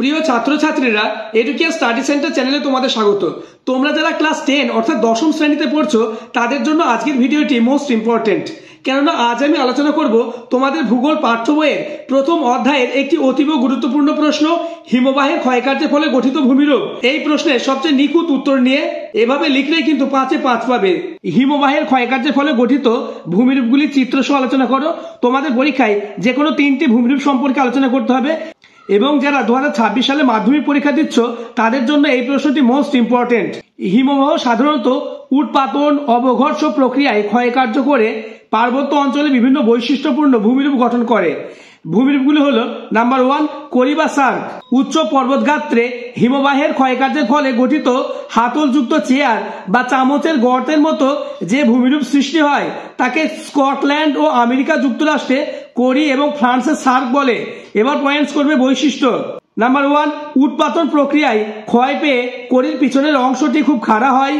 প্রিয় ছাত্রছাত্রীরা educare study centre চ্যানেলে তোমাদের স্বাগত। তোমরা যারা ক্লাস 10 অর্থাৎ দশম শ্রেণীতে পড়ছো তাদের জন্য আজকের ভিডিওটি মোস্ট ইম্পর্টেন্ট, কেননা আজ আমি আলোচনা করব তোমাদের ভূগোল পাঠ্য বইয়ের প্রথম অধ্যায়ের একটি অতীব গুরুত্বপূর্ণ প্রশ্ন, হিমবাহের ক্ষয়কার্যের ফলে গঠিত ভূমিরূপ। এই প্রশ্নের সবচেয়ে নিখুঁত উত্তর নিয়ে এভাবে লিখলেই কিন্তু 5-এ 5 পাবে। হিমবাহের ক্ষয়কার্যের ফলে গঠিত ভূমিরূপগুলি চিত্রসহ আলোচনা করো। তোমাদের পরীক্ষায় যে কোনো 3টি ভূমিরূপ সম্পর্কে আলোচনা করতে হবে এবং যারা 2026 সালে মাধ্যমিক পরীক্ষা দিচ্ছ তাদের জন্য এই প্রশ্নটি মোস্ট ইম্পর্টেন্ট। হিমবাহ সাধারণত উৎপাটন অবঘর্ষ প্রক্রিয়ায় ক্ষয়কার্য করে পার্বত্য অঞ্চলে বিভিন্ন বৈশিষ্ট্যপূর্ণ ভূমিরূপ গঠন করে। ভূমিরূপগুলি হলো নাম্বার 1 করি বা সার্ক। উচ্চ পর্বতগাত্রে হিমবাহের ক্ষয়কার্যের ফলে গঠিত হাতলযুক্ত চেয়ার বা চামচের গর্তের মতো যে ভূমিরূপ সৃষ্টি হয় তাকে স্কটল্যান্ড ও আমেরিকা যুক্তরাষ্ট্রে করি এবং ফ্রান্সের সার্ক বলে। এবার পয়েন্টস করবে বৈশিষ্ট্য। নাম্বার 1 উৎপাটন প্রক্রিয়ায় ক্ষয় পেয়ে করির পিছনের অংশটি খুব খাড়া হয়।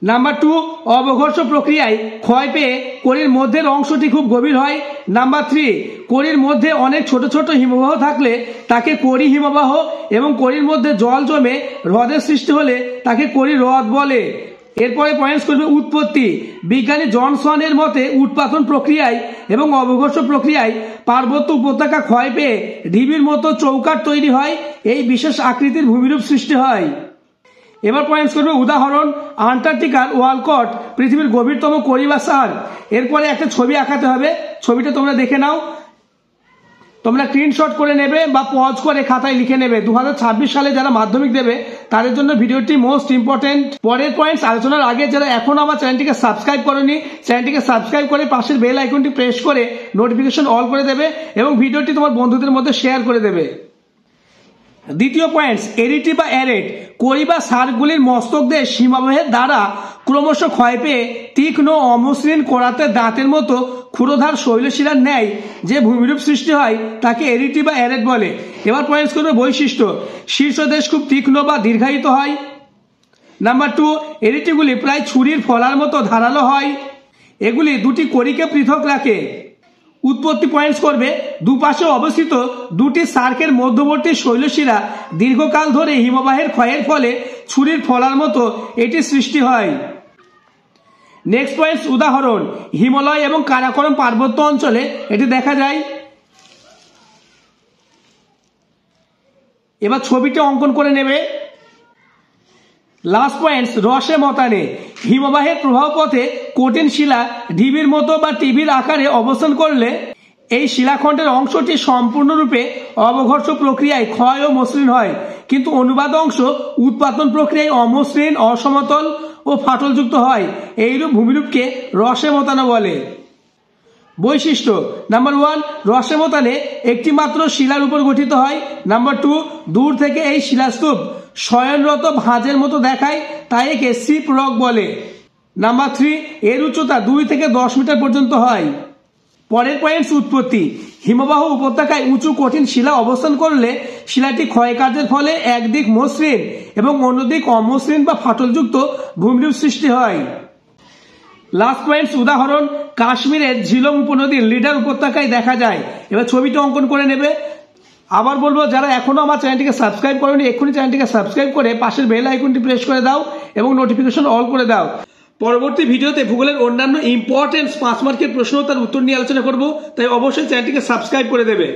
নাম্বার 2 অবঘর্ষ প্রক্রিয়ায় ক্ষয় পেয়ে করির মধ্যের অংশটি খুব গভীর হয়। নাম্বার 3 করির মধ্যে অনেক ছোট ছোট হিমবাহ থাকলে তাকে করি হিমবাহ এবং করির মধ্যে জল জমে হ্রদের সৃষ্টি হলে তাকে করি হ্রদ বলে। এরপরে পয়েন্টস করবে উৎপত্তি। বিজ্ঞানী জনসনের মতে উৎপাটন প্রক্রিয়ায় এবং অবঘর্ষ প্রক্রিয়ায় পার্বত্য উপত্যকা ক্ষয় পেয়ে ঢিবির মতো চৌকাঠ তৈরি হয়, এই বিশেষ আকৃতির ভূমিরূপ সৃষ্টি হয়। এবার পয়েন্টস করবে উদাহরণ, আন্টার্কটিকার ওয়ালকট পৃথিবীর গভীরতম করি বা সার্ক। এরপরে একটা ছবি আঁকাতে হবে, ছবিটা তোমরা দেখে নাও, তোমরা স্ক্রিনশট করে নেবে বা পজ করে খাতায় লিখে নেবে। 2026 সালে যারা মাধ্যমিক দেবে তাদের জন্য ভিডিওটি মোস্ট ইম্পর্টেন্ট। পরের পয়েন্টস আলোচনার আগে যারা এখনো আমার চ্যানেলটিকে সাবস্ক্রাইব করোনি, চ্যানেলটিকে সাবস্ক্রাইব করে পাশের বেল আইকনটি প্রেস করে নোটিফিকেশন অল করে দেবে এবং ভিডিওটি তোমার বন্ধুদের মধ্যে শেয়ার করে দেবে। দ্বিতীয় পয়েন্টস, এরিটি বা অ্যারেট। করি বা সার্কগুলির মস্তকদের সীমাবাহের দ্বারা ক্রমশ ক্ষয় পেয়ে তীক্ষ্ণ অমসৃণ করাতে দাঁতের মতো ক্ষুরোধার শৈলশিলার ন্যায় যে ভূমিরূপ সৃষ্টি হয় তাকে এরিটি বা অ্যারেট বলে। এবার পয়েন্টস করবে বৈশিষ্ট্য। শীর্ষদেশ খুব তীক্ষ্ণ বা দীর্ঘায়িত হয়। নাম্বার 2 এরিটিগুলি প্রায় ছুরির ফলার মতো ধারালো হয়। এগুলি দুটি করিকে পৃথক রাখে। উৎপত্তি পয়েন্টস করবে দুপাশে অবস্থিত দুটি সার্কের মধ্যবর্তী শৈলশিরা দীর্ঘকাল ধরে হিমবাহের ক্ষয়ের ফলে ছুরির ফলার মতো এটি সৃষ্টি হয়। নেক্সট পয়েন্টস উদাহরণ, হিমালয় এবং কারাকোরাম পার্বত্য অঞ্চলে এটি দেখা যায়। এবার ছবিটা অঙ্কন করে নেবে। লাস্ট পয়েন্টস রসে মতানে। হিমবাহের প্রবাহ পথে কঠিন শিলা ঢিবির মতো বা টিভির আকারে অবস্থান করলে এই শিলাখণ্ডের অংশটি সম্পূর্ণরূপে অবঘর্ষ প্রক্রিয়ায় ক্ষয় ও মসৃণ হয়, কিন্তু অনুবাদ অংশ উৎপাটন প্রক্রিয়ায় অমসৃণ অসমতল ও ফাটলযুক্ত হয়। এইরূপ ভূমিরূপকে রসে মতানো বলে। বৈশিষ্ট্য, নাম্বার 1 রসে মতানে একটি মাত্র শিলার উপর গঠিত হয়। নাম্বার 2 দূর থেকে এই শিলাস্তূপ শয়নরত ভাঁজের মতো দেখায়, তাই একে শিপ রক বলে। নাম্বার 3 এর উচ্চতা 2 থেকে 10 মিটার পর্যন্ত হয়। পরের পয়েন্টস উৎপত্তি। হিমবাহ উপত্যকায় উঁচু কঠিন শিলা অবস্থান করলে শিলাটি ক্ষয়কার্যের ফলে একদিক মসৃণ এবং অন্যদিক অমসৃণ বা ফাটলযুক্ত ভূমিরূপ সৃষ্টি হয়। লাস্ট পয়েন্টস উদাহরণ, কাশ্মীরের ঝিলম উপনদীর লিডার উপত্যকায় দেখা যায়। এবার ছবিটা অঙ্কন করে নেবে। আবার বলবো, যারা এখনো আমার চ্যানেলটিকে সাবস্ক্রাইব করেনি এক্ষুনি চ্যানেলটিকে সাবস্ক্রাইব করে পাশের বেল আইকনটি প্রেস করে দাও এবং নোটিফিকেশন অল করে দাও। পরবর্তী ভিডিওতে ভূগোলের অন্যান্য ইম্পর্টেন্ট 5 মার্কের প্রশ্ন তার উত্তর নিয়ে আলোচনা করব, তাই অবশ্যই চ্যানেলটিকে সাবস্ক্রাইব করে দেবে।